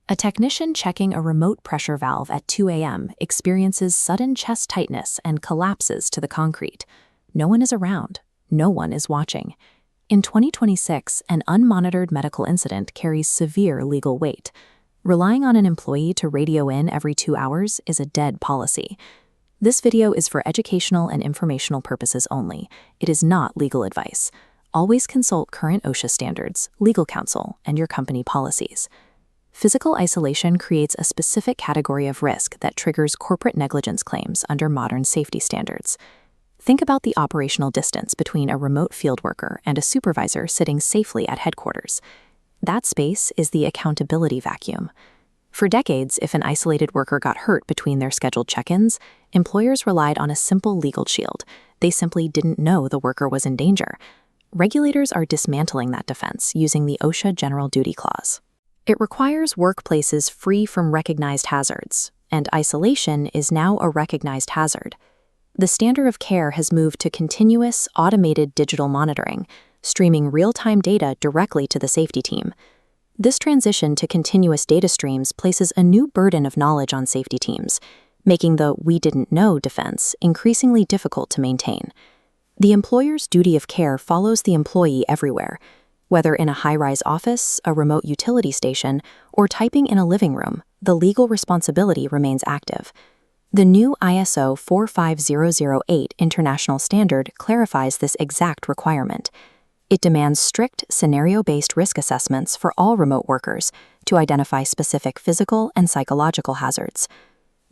A technician checking a remote pressure valve at 2 a.m. experiences sudden chest tightness and collapses to the concrete. No one is around. No one is watching. In 2026, an unmonitored medical incident carries severe legal weight. Relying on an employee to radio in every 2 hours is a dead policy. This video is for educational and informational purposes only. It is not legal advice. Always consult current OSHA standards, legal counsel, and your company policies. Physical isolation creates a specific category of risk that triggers corporate negligence claims under modern safety standards. Think about the operational distance between a remote field worker and a supervisor sitting safely at headquarters. That space is the accountability vacuum. For decades, if an isolated worker got hurt between their scheduled check-ins, employers relied on a simple legal shield. They simply didn't know the worker was in danger. Regulators are dismantling that defense using the OSHA General Duty Clause. It requires workplaces free from recognized hazards, and isolation is now a recognized hazard. The standard of care has moved to continuous, automated digital monitoring, streaming real-time data directly to the safety team. This transition to continuous data streams places a new burden of knowledge on safety teams, making the "we didn't know" defense increasingly difficult to maintain. The employer's duty of care follows the employee everywhere. Whether in a high-rise office, a remote utility station, or typing in a living room, the legal responsibility remains active. The new ISO 45008 international standard clarifies this exact requirement. It demands strict scenario-based risk assessments for all remote workers to identify specific physical and psychological hazards.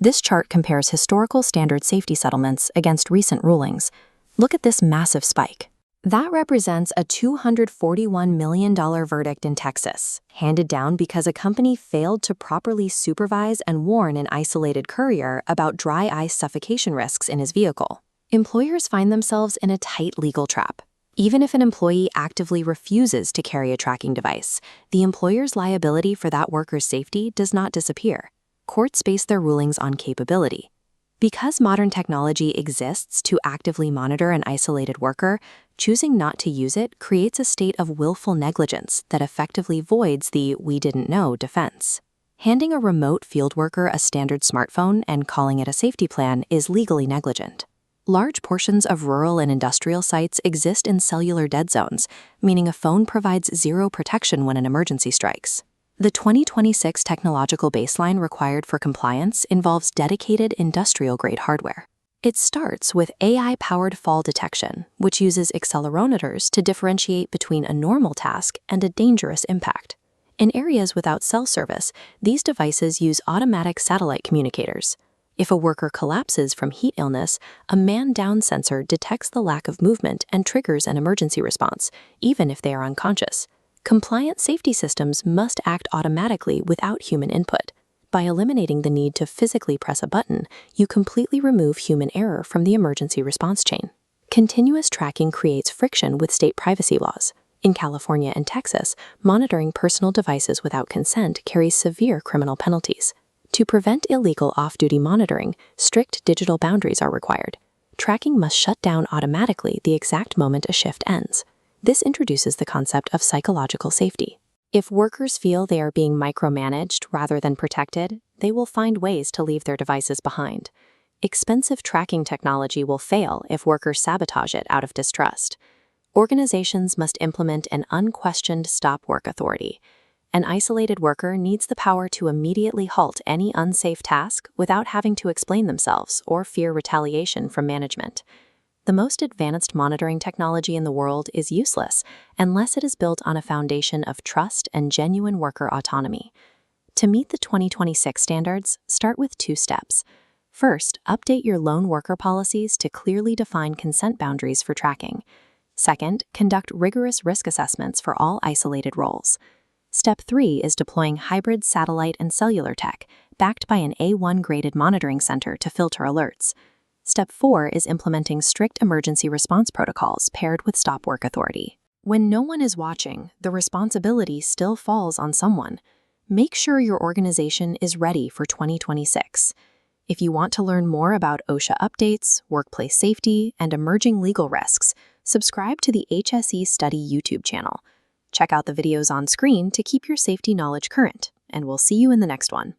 This chart compares historical standard safety settlements against recent rulings. Look at this massive spike. That represents a $241 million verdict in Texas, handed down because a company failed to properly supervise and warn an isolated courier about dry ice suffocation risks in his vehicle. Employers find themselves in a tight legal trap. Even if an employee actively refuses to carry a tracking device, the employer's liability for that worker's safety does not disappear. Courts base their rulings on capability. Because modern technology exists to actively monitor an isolated worker, choosing not to use it creates a state of willful negligence that effectively voids the "we didn't know" defense. Handing a remote field worker a standard smartphone and calling it a safety plan is legally negligent. Large portions of rural and industrial sites exist in cellular dead zones, meaning a phone provides zero protection when an emergency strikes. The 2026 technological baseline required for compliance involves dedicated industrial-grade hardware. It starts with AI-powered fall detection, which uses accelerometers to differentiate between a normal task and a dangerous impact. In areas without cell service, these devices use automatic satellite communicators. If a worker collapses from heat illness, a man-down sensor detects the lack of movement and triggers an emergency response, even if they are unconscious. Compliant safety systems must act automatically without human input. By eliminating the need to physically press a button, you completely remove human error from the emergency response chain. Continuous tracking creates friction with state privacy laws. In California and Texas, monitoring personal devices without consent carries severe criminal penalties. To prevent illegal off-duty monitoring, strict digital boundaries are required. Tracking must shut down automatically the exact moment a shift ends. This introduces the concept of psychological safety. If workers feel they are being micromanaged rather than protected, they will find ways to leave their devices behind. Expensive tracking technology will fail if workers sabotage it out of distrust. Organizations must implement an unquestioned stop work authority. An isolated worker needs the power to immediately halt any unsafe task without having to explain themselves or fear retaliation from management. The most advanced monitoring technology in the world is useless unless it is built on a foundation of trust and genuine worker autonomy. To meet the 2026 standards, start with 2 steps. First, update your lone worker policies to clearly define consent boundaries for tracking. Second, conduct rigorous risk assessments for all isolated roles. Step 3 is deploying hybrid satellite and cellular tech, backed by an A1 graded monitoring center to filter alerts. Step 4 is implementing strict emergency response protocols paired with stop work authority. When no one is watching, the responsibility still falls on someone. Make sure your organization is ready for 2026. If you want to learn more about OSHA updates, workplace safety, and emerging legal risks, subscribe to the HSE Study YouTube channel. Check out the videos on screen to keep your safety knowledge current. and we'll see you in the next one.